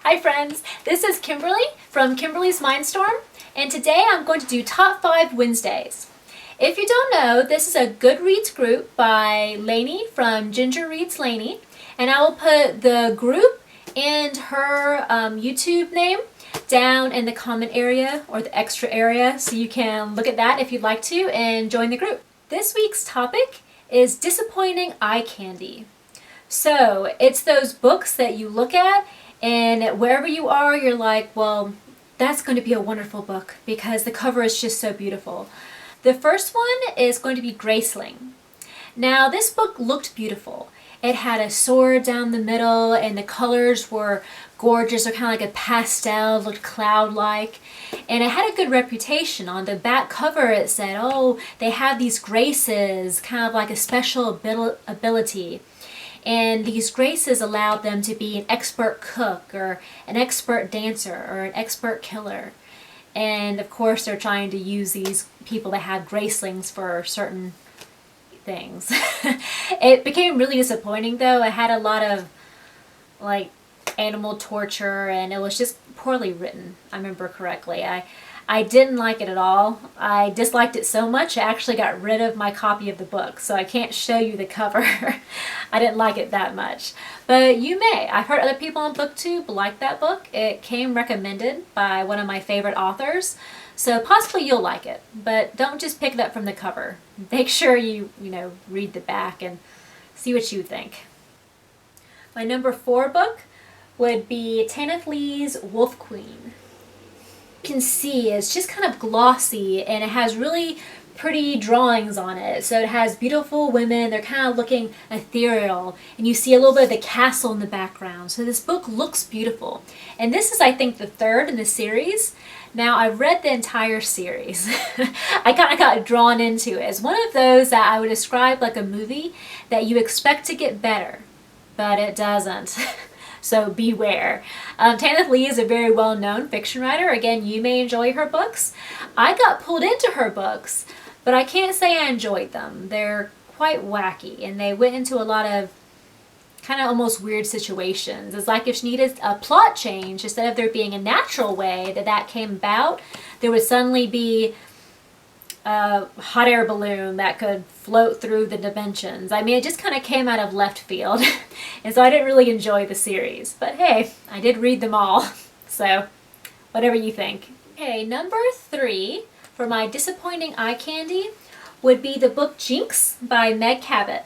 Hi friends, this is Kimberly from Kimberly's Mindstorm, and today I'm going to do Top 5 Wednesdays. If you don't know, this is a Goodreads group by Lainey from GingerReadsLainey, and I will put the group and her YouTube name down in the comment area or the extra area so you can look at that if you'd like to and join the group. This week's topic is disappointing eye candy. So it's those books that you look at and wherever you are, you're like, well, that's going to be a wonderful book because the cover is just so beautiful. The first one is going to be Graceling. Now, this book looked beautiful. It had a sword down the middle and the colors were gorgeous. They're kind of like a pastel, looked cloud-like. And it had a good reputation. On the back cover it said, oh, they have these graces, kind of like a special ability. And these graces allowed them to be an expert cook or an expert dancer or an expert killer. And of course they're trying to use these people that have gracelings for certain things. It became really disappointing though. It had a lot of like animal torture and it was just poorly written. I remember correctly. I didn't like it at all. I disliked it so much I actually got rid of my copy of the book, so I can't show you the cover. I didn't like it that much. But you may. I've heard other people on BookTube like that book. It came recommended by one of my favorite authors, so possibly you'll like it. But don't just pick it up from the cover. Make sure you read the back and see what you think. My number 4 book would be Tanith Lee's Wolf Queen. You can see it's just kind of glossy and it has really pretty drawings on it. So it has beautiful women, they're kind of looking ethereal, and you see a little bit of the castle in the background. So this book looks beautiful. And this is, I think, the 3rd in the series. Now, I've read the entire series. I kind of got drawn into it. It's one of those that I would describe like a movie that you expect to get better, but it doesn't. So beware. Tanith Lee is a very well-known fiction writer. Again, you may enjoy her books. I got pulled into her books, but I can't say I enjoyed them. They're quite wacky, and they went into a lot of kind of almost weird situations. It's like if she needed a plot change, instead of there being a natural way that came about, there would suddenly be a hot air balloon that could float through the dimensions. I mean, it just kind of came out of left field. And so I didn't really enjoy the series. But hey, I did read them all. So whatever you think. Okay, number 3 for my disappointing eye candy would be the book Jinx by Meg Cabot.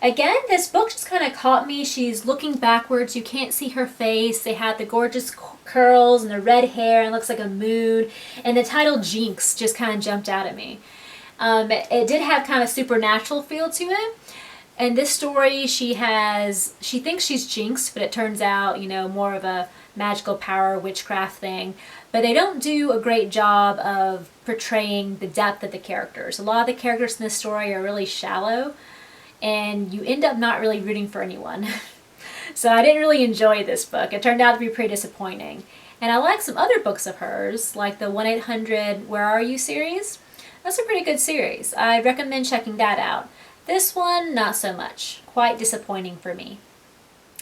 Again, this book just kind of caught me. She's looking backwards. You can't see her face. They have the gorgeous curls and the red hair and it looks like a moon. And the title Jinx just kind of jumped out at me. It did have kind of a supernatural feel to it. And this story, she thinks she's Jinx, but it turns out, more of a magical power witchcraft thing. But they don't do a great job of portraying the depth of the characters. A lot of the characters in this story are really shallow. And you end up not really rooting for anyone. So I didn't really enjoy this book. It turned out to be pretty disappointing. And I like some other books of hers, like the 1-800 Where Are You series. That's a pretty good series. I recommend checking that out. This one, not so much. Quite disappointing for me.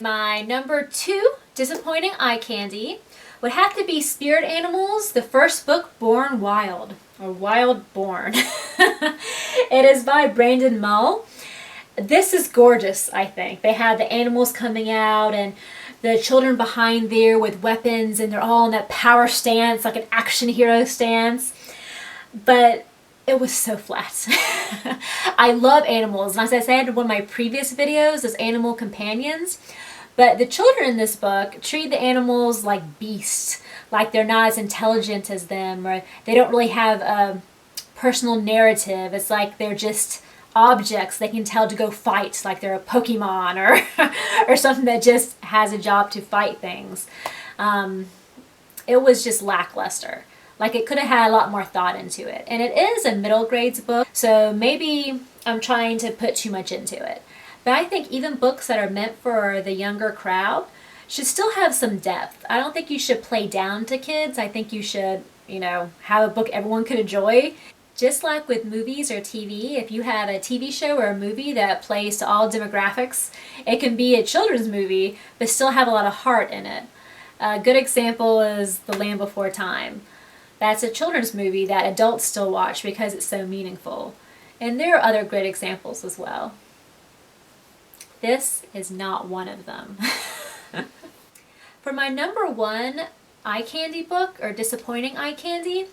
My number 2 disappointing eye candy would have to be Spirit Animals, the first book, Born Wild, or Wild Born. It is by Brandon Mull. This is gorgeous, I think. They have the animals coming out and the children behind there with weapons and they're all in that power stance, like an action hero stance. But it was so flat. I love animals, and as I said in one of my previous videos, as animal companions. But the children in this book treat the animals like beasts, like they're not as intelligent as them, or they don't really have a personal narrative. It's like they're just objects they can tell to go fight, like they're a Pokemon or something that just has a job to fight things. It was just lackluster. Like it could have had a lot more thought into it. And it is a middle grades book, so maybe I'm trying to put too much into it. But I think even books that are meant for the younger crowd should still have some depth. I don't think you should play down to kids. I think you should, have a book everyone could enjoy. Just like with movies or TV, if you have a TV show or a movie that plays to all demographics, it can be a children's movie, but still have a lot of heart in it. A good example is The Land Before Time. That's a children's movie that adults still watch because it's so meaningful. And there are other great examples as well. This is not one of them. For my number one eye candy book, or disappointing eye candy,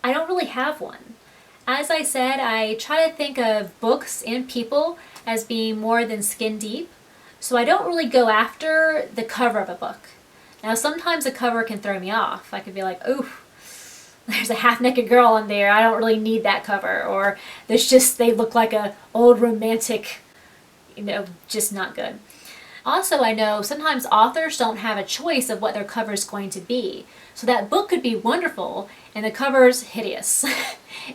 I don't really have one. As I said, I try to think of books and people as being more than skin deep, so I don't really go after the cover of a book. Now sometimes a cover can throw me off. I could be like, ooh, there's a half-naked girl on there, I don't really need that cover. Or they look like a old romantic, just not good. Also, I know sometimes authors don't have a choice of what their cover is going to be. So that book could be wonderful and the cover's hideous.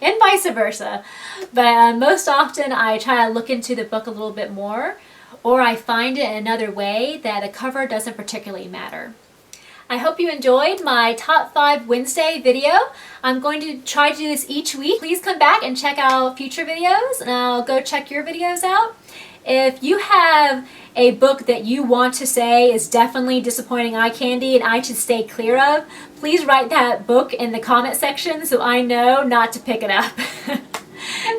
And vice versa. But most often I try to look into the book a little bit more, or I find it in another way that the cover doesn't particularly matter. I hope you enjoyed my Top 5 Wednesday video. I'm going to try to do this each week. Please come back and check out future videos, and I'll go check your videos out. If you have a book that you want to say is definitely disappointing eye candy and I should stay clear of, please write that book in the comment section so I know not to pick it up.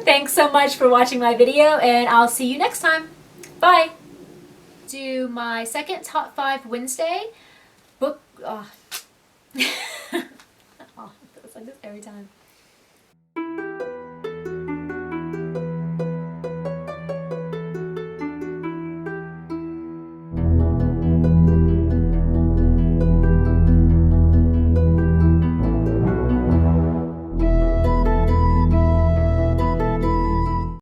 Thanks so much for watching my video, and I'll see you next time. Bye! Do my second Top 5 Wednesday book... Oh. Oh, it's like this every time.